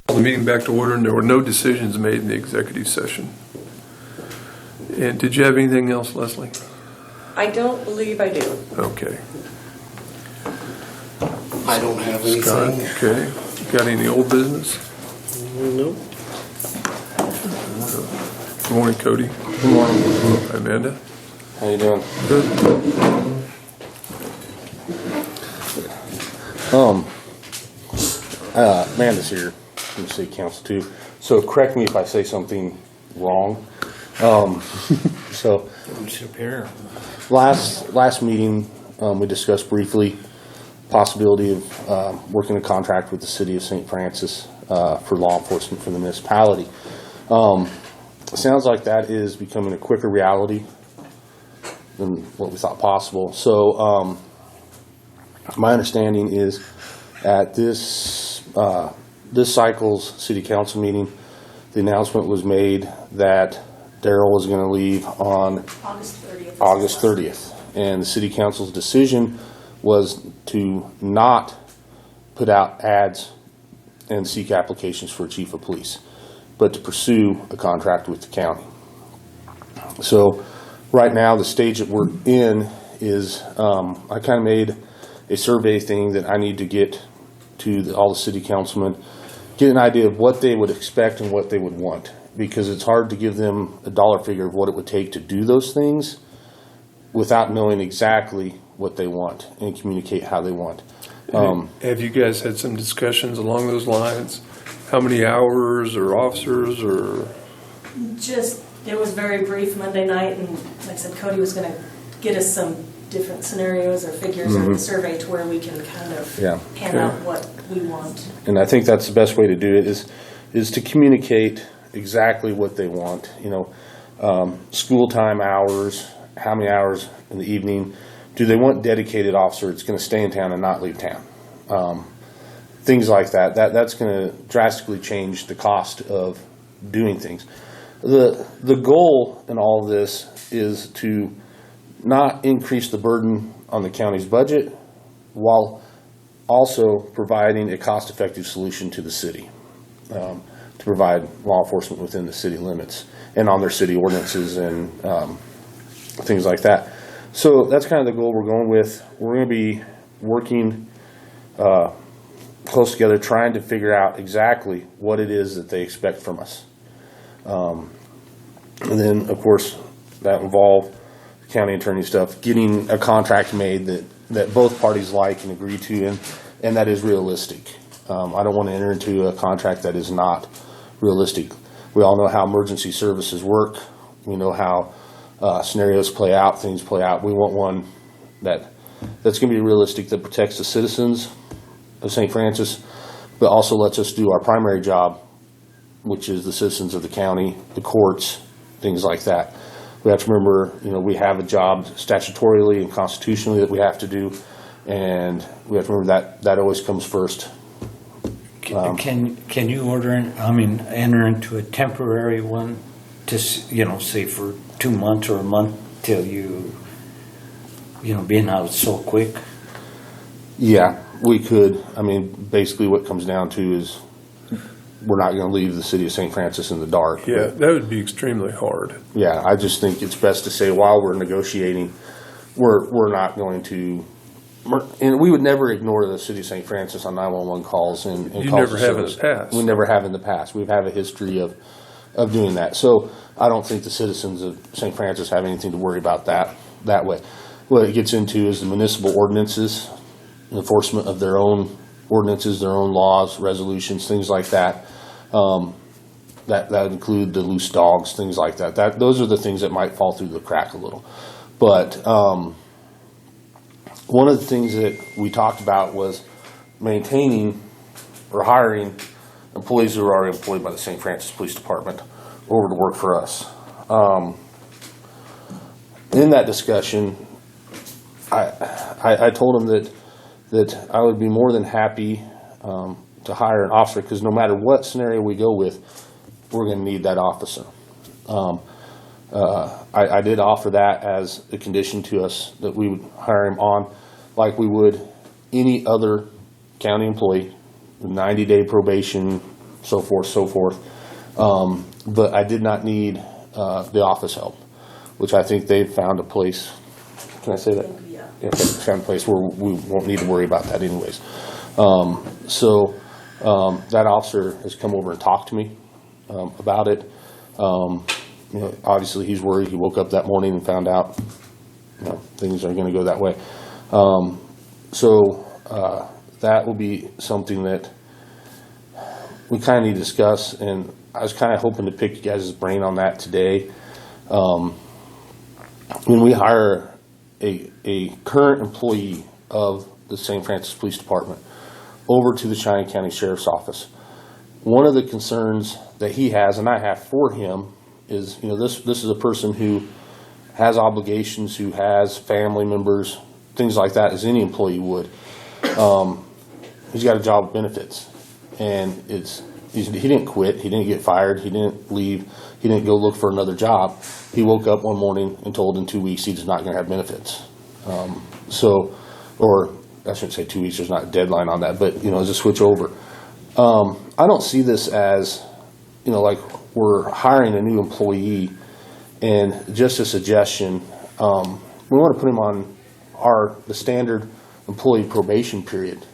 Call the meeting back to order, and there were no decisions made in the executive session. And did you have anything else, Leslie? I don't believe I do. Okay. I don't have Scott, anything. okay. Got any old business? Nope. Good morning, Cody. Good morning. Amanda? How you doing? Good. Amanda's here from the city council too. So correct me if I say something wrong. So last meeting, we discussed briefly possibility of working a contract with the city of St. Francis for law enforcement for the municipality. It sounds like that is becoming a quicker reality than what we thought possible. So my understanding is at this cycle's city council meeting, the announcement was made that Daryl was going to leave on August 30th. And the city council's decision was to not put out ads and seek applications for a chief of police, but to pursue a contract with the county. So right now, the stage that we're in is I kind of made a survey thing that I need to get to all the city councilmen, get an idea of what they would expect and what they would want, because it's hard to give them a dollar figure of what it would take to do those things without knowing exactly what they want and communicate how they want. Have you guys had some discussions along those lines? How many hours or officers or? Just, it was very brief Monday night, and like I said, Cody was going to get us some different scenarios or figures or the survey to where we can kind of pan out what we want. And I think that's the best way to do it is to communicate exactly what they want. You know, school time hours, how many hours in the evening. Do they want dedicated officer that's going to stay in town and not leave town? Things like that. That's going to drastically change the cost of doing things. The goal in all of this is to not increase the burden on the county's budget while also providing a cost-effective solution to the city to provide law enforcement within the city limits and on their city ordinances and things like that. So that's kind of the goal we're going with. We're going to be working close together, trying to figure out exactly what it is that they expect from us. And then, of course, that involves county attorney stuff, getting a contract made that both parties like and agree to, and that is realistic. I don't want to enter into a contract that is not realistic. We all know how emergency services work. We know how scenarios play out, things play out. We want one that's going to be realistic, that protects the citizens of St. Francis, but also lets us do our primary job, which is the citizens of the county, the courts, things like that. We have to remember, you know, we have a job statutorily and constitutionally that we have to do, and we have to remember that always comes first. Can you enter into a temporary one to, say for 2 months or a month till being out so quick? Yeah, we could. I mean, basically what it comes down to is we're not going to leave the city of St. Francis in the dark. Yeah, that would be extremely hard. Yeah, I just think it's best to say while we're negotiating, we're not going to, and we would never ignore the city of St. Francis on 911 calls and You calls never of have in service. the past. We never have in the past. We have a history of doing that. So I don't think the citizens of St. Francis have anything to worry about that way. What it gets into is the municipal ordinances, enforcement of their own ordinances, their own laws, resolutions, things like that. That include the loose dogs, things like that. Those are the things that might fall through the crack a little. But one of the things that we talked about was maintaining or hiring employees who are already employed by the St. Francis Police Department over to work for us. In that discussion, I told him that I would be more than happy to hire an officer, because no matter what scenario we go with, we're going to need that officer. I did offer that as a condition to us, that we would hire him on like we would any other county employee, 90-day probation, so forth. But I did not need the office help, which I think they've found a place. Can I say that? Yeah. Yeah, found a place where we won't need to worry about that anyways. That officer has come over and talked to me about it. Obviously he's worried. He woke up that morning and found out things are going to go that way. That will be something that we kind of need to discuss, and I was kind of hoping to pick you guys' brain on that today. When we hire a current employee of the St. Francis Police Department over to the Cheyenne County Sheriff's Office, one of the concerns that he has, and I have for him, is this is a person who has obligations, who has family members, things like that, as any employee would. He's got a job with benefits, and he didn't quit, he didn't get fired, he didn't leave, he didn't go look for another job. He woke up one morning and told in 2 weeks he's not going to have benefits. Or I shouldn't say 2 weeks, there's not a deadline on that, but as a switch over. I don't see this as, like we're hiring a new employee and just a suggestion. We want to put him on the standard employee probation period.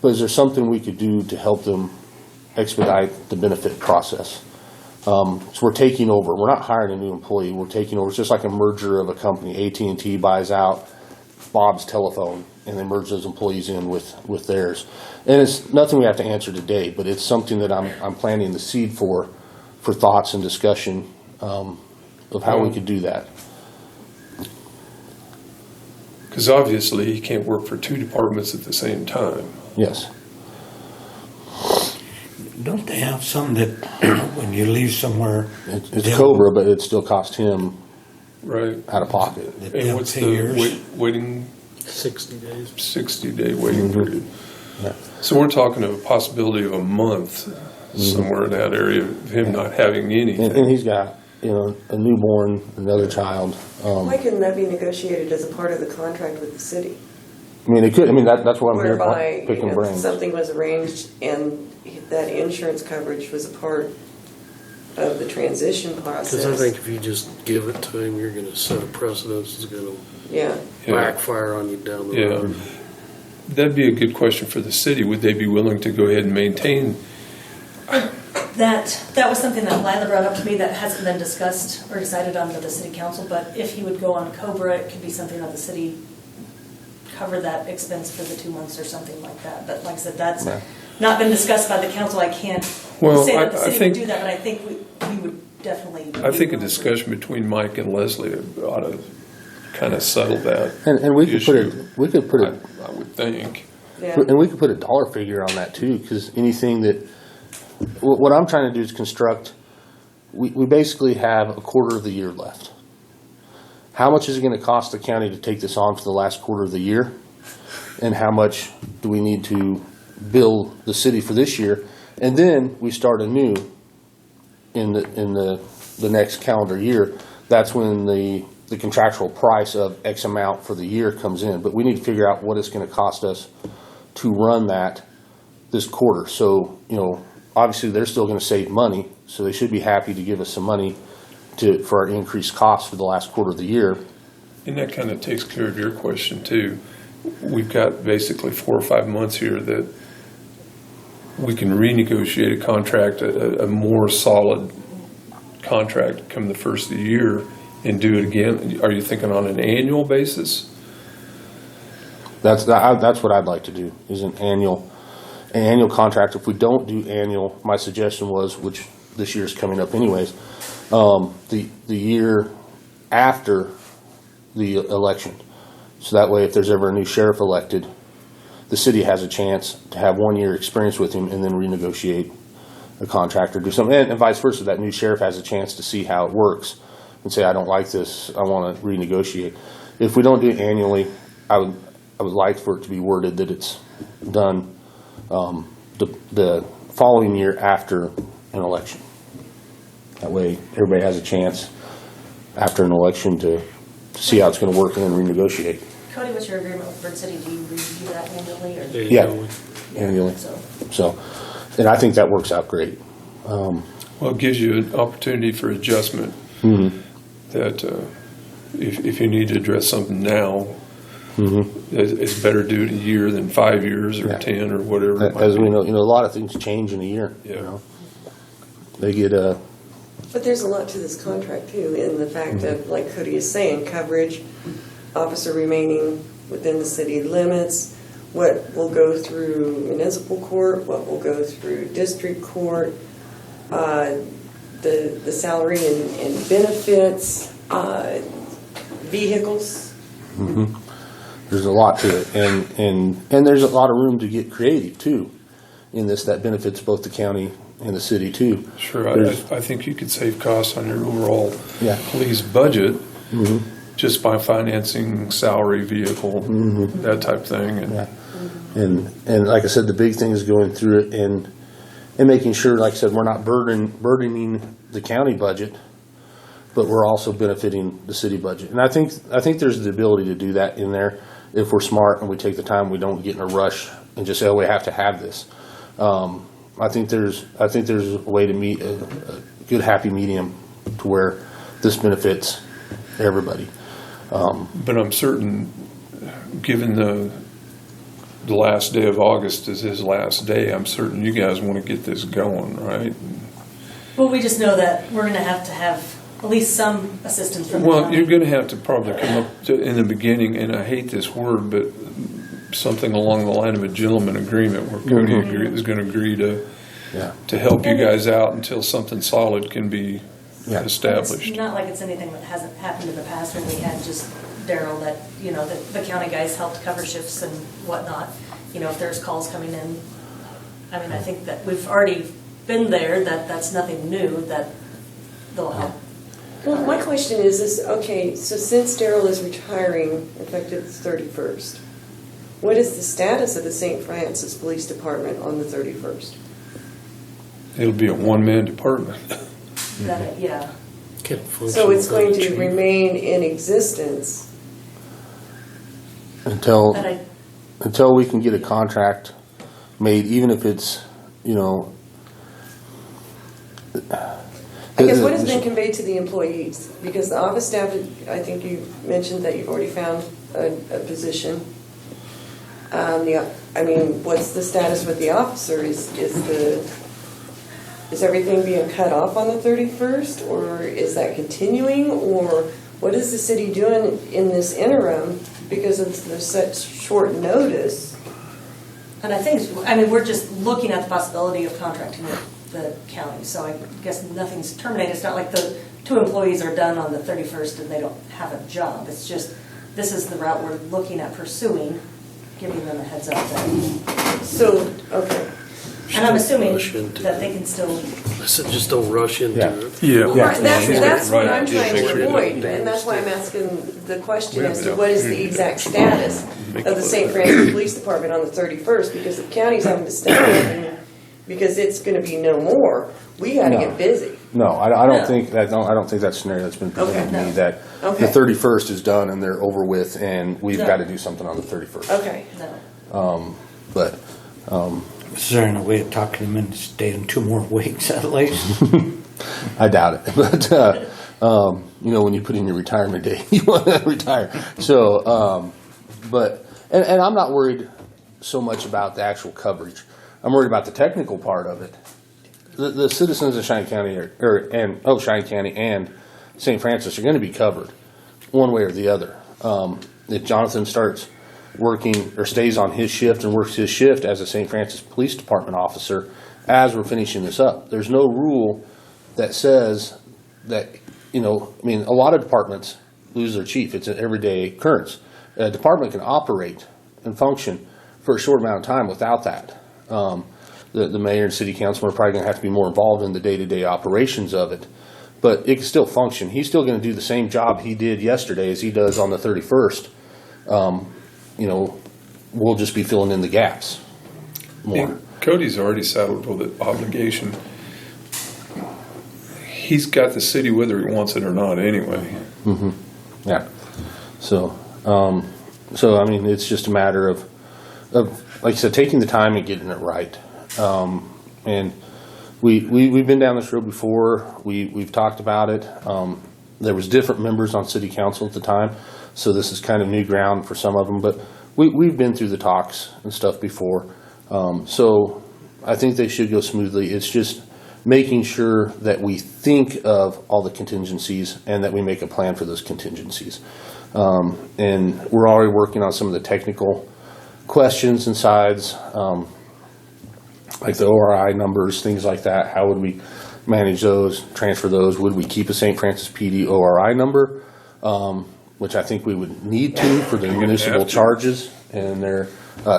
But is there something we could do to help them expedite the benefit process? So we're taking over. We're not hiring a new employee. We're taking over. It's just like a merger of a company. AT&T buys out Bob's Telephone, and they merge those employees in with theirs. And it's nothing we have to answer today, but it's something that I'm planting the seed for thoughts and discussion of how we could do that. Because obviously he can't work for two departments at the same time. Yes. Don't they have some that when you leave somewhere, It's Cobra, but it still costs him Right. out of pocket. And what's the waiting? 60 days. 60-day waiting period. Yeah. So we're talking of a possibility of a month somewhere in that area of him not having anything. And he's got, a newborn, another child. Why couldn't that be negotiated as a part of the contract with the city? It could. That's what I'm here Whereby, picking brains. something was arranged and that insurance coverage was a part of the transition process. Because I think if you just give it to him, you're going to set a precedence that's going to Yeah. backfire on you down the Yeah. road. That'd be a good question for the city. Would they be willing to go ahead and maintain? That was something that Lila brought up to me that hasn't been discussed or decided on with the city council, but if he would go on Cobra, it could be something that the city cover that expense for the 2 months or something like that. But like I said, that's Right. not been discussed by the council. I can't Well, say that the I city would think- do that, but I think we would definitely. I think a discussion between Mike and Leslie ought to kind of settle that. And we could put it. issue. We could put it. I would think. Yeah. And we could put a dollar figure on that too, because anything that, what I'm trying to do is construct, we basically have a quarter of the year left. How much is it going to cost the county to take this on for the last quarter of the year? And how much do we need to bill the city for this year? And then we start anew in the next calendar year. That's when the contractual price of X amount for the year comes in. But we need to figure out what it's going to cost us to run that this quarter. So, obviously they're still going to save money, so they should be happy to give us some money for our increased costs for the last quarter of the year. And that kind of takes care of your question too. We've got basically 4 or 5 months here that we can renegotiate a contract, a more solid contract come the first of the year and do it again. Are you thinking on an annual basis? That's what I'd like to do, is an annual contract. If we don't do annual, my suggestion was, which this year's coming up anyways, the year after the election. So that way, if there's ever a new sheriff elected, the city has a chance to have 1 year experience with him and then renegotiate a contract or do something. And vice versa, that new sheriff has a chance to see how it works and say, I don't like this, I want to renegotiate. If we don't do it annually, I would like for it to be worded that it's done the following year after an election. That way, everybody has a chance after an election to see how it's going to work and then renegotiate. Cody, what's your agreement with Bird City? Do you review that annually or? Yeah. Annually. So, So, And I think that works out great. Well, it gives you an opportunity for adjustment. That if you need to address something now, it's better to do it in a year than 5 years or Yeah. 10 or whatever. it might As be. we know, a lot of things change in a year. Yeah. They get But there's a lot to this contract too, in the fact of, like Cody is saying, coverage, officer remaining within the city limits, what will go through municipal court, what will go through district court, the salary and benefits, vehicles. there's a lot to it, and there's a lot of room to get creative too, in this that benefits both the county and the city too. Sure, There's- I think you could save costs on your overall Yeah. police budget just by financing salary, vehicle, that type thing. And Yeah. And like I said, the big thing is going through it and making sure, like I said, we're not burdening the county budget, but we're also benefiting the city budget. And I think there's the ability to do that in there if we're smart and we take the time. We don't get in a rush and just say, "Oh, we have to have this." I think there's a way to meet a good happy medium to where this benefits everybody. But I'm certain, given the last day of August is his last day, I'm certain you guys want to get this going, right? Well, we just know that we're gonna have to have at least some assistance from the Well, county. you're going to have to probably come up to, in the beginning, and I hate this word, but something along the line of a gentleman agreement where Cody is going to agree Yeah. to help you guys out until something solid can be Yeah. established. It's not like it's anything that hasn't happened in the past when we had just Daryl that, the county guys helped cover shifts and whatnot. If there's calls coming in. I mean, I think that we've already been there, that's nothing new, that they'll help. Well, my question is, okay, so since Daryl is retiring effective the 31st, what is the status of the St. Francis Police Department on the 31st? It'll be a one-man department. Yeah. Can't function So it's going without a to chief. remain in existence. Until But until we can get a contract made, even if it's, I guess what has been conveyed to the employees? Because the office staff, I think you mentioned that you've already found a position. What's the status with the officer? Is everything being cut off on the 31st, or is that continuing, or what is the city doing in this interim because of such short notice? And we're just looking at the possibility of contracting with the county, so I guess nothing's terminated. It's not like the 2 employees are done on the 31st and they don't have a job. It's just, this is the route we're looking at pursuing, giving them a heads up that. So, okay. And I'm assuming Rush into that it. they can still, I said, just don't rush into Yeah. it. Yeah. Right, that's what I'm Right. trying Make to sure you avoid, don't- and that's why I'm asking the question We as have to the what is the opportunity to exact status make of it the look St. better. Francis Police Department on the 31st, because the county's having to step in, because it's gonna be no more. We gotta No. get busy. No, I No. don't think that. I don't think that scenario that's been presented to Okay. me. That Okay. the 31st is done and they're over with, and we've No. got to do something on the 31st. Okay. no. But Is there any way of talking them into staying 2 more weeks at least? I doubt it. But when you put in your retirement date, you want to retire. So, and I'm not worried so much about the actual coverage. I'm worried about the technical part of it. The citizens of Cheyenne County Cheyenne County and St. Francis are going to be covered one way or the other. If Jonathan starts working or stays on his shift and works his shift as a St. Francis Police Department officer as we're finishing this up, there's no rule that says that, a lot of departments lose their chief. It's an everyday occurrence. A department can operate and function for a short amount of time without that. The mayor and city council are probably going to have to be more involved in the day-to-day operations of it. But it can still function. He's still going to do the same job he did yesterday as he does on the 31st. We'll just be filling in the gaps more. And Cody's already saddled with the obligation. He's got the city whether he wants it or not anyway. Yeah. So, it's just a matter of, like I said, taking the time and getting it right. And we've been down this road before. We've talked about it. There was different members on city council at the time, so this is kind of new ground for some of them, but we've been through the talks and stuff before. So I think they should go smoothly. It's just making sure that we think of all the contingencies and that we make a plan for those contingencies. And we're already working on some of the technical questions and sides, like the ORI numbers, things like that. How would we manage those, transfer those? Would we keep a St. Francis PD ORI number, which I think we would need to for the municipal charges and their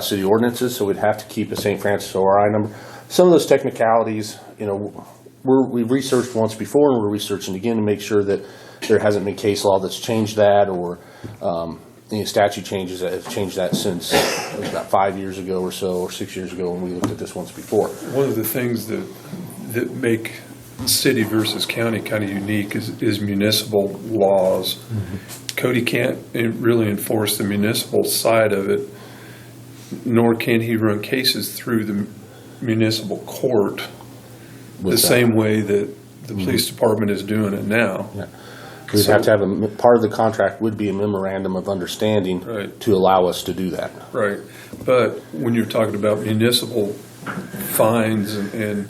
city ordinances, so we'd have to keep a St. Francis ORI number. Some of those technicalities, we've researched once before, and we're researching again to make sure that there hasn't been case law that's changed that, or any statute changes that have changed that since it was about 5 years ago or so, or 6 years ago when we looked at this once before. One of the things that make city versus county kind of unique is municipal laws. Mm-hmm. Cody can't really enforce the municipal side of it, nor can he run cases through the municipal court the same way that the police department is doing it now. Yeah. We'd have to have part of the contract would be a memorandum of understanding to allow us to do that. Right. But when you're talking about municipal fines and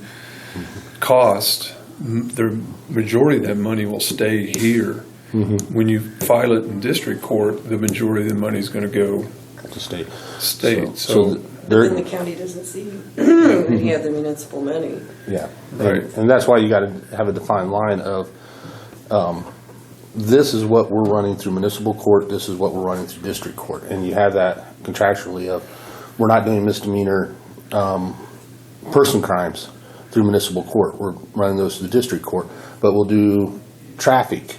cost, the majority of that money will stay here. Mm-hmm. When you file it in district court, the majority of the money is going to go to state. So then the county doesn't see any of the municipal money. Yeah. Right. And that's why you got to have a defined line of this is what we're running through municipal court, this is what we're running through district court. And you have that contractually of we're not doing misdemeanor person crimes through municipal court. We're running those through district court. But we'll do traffic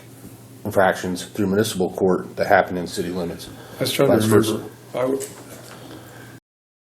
infractions through municipal court that happen in city limits. I was trying to remember.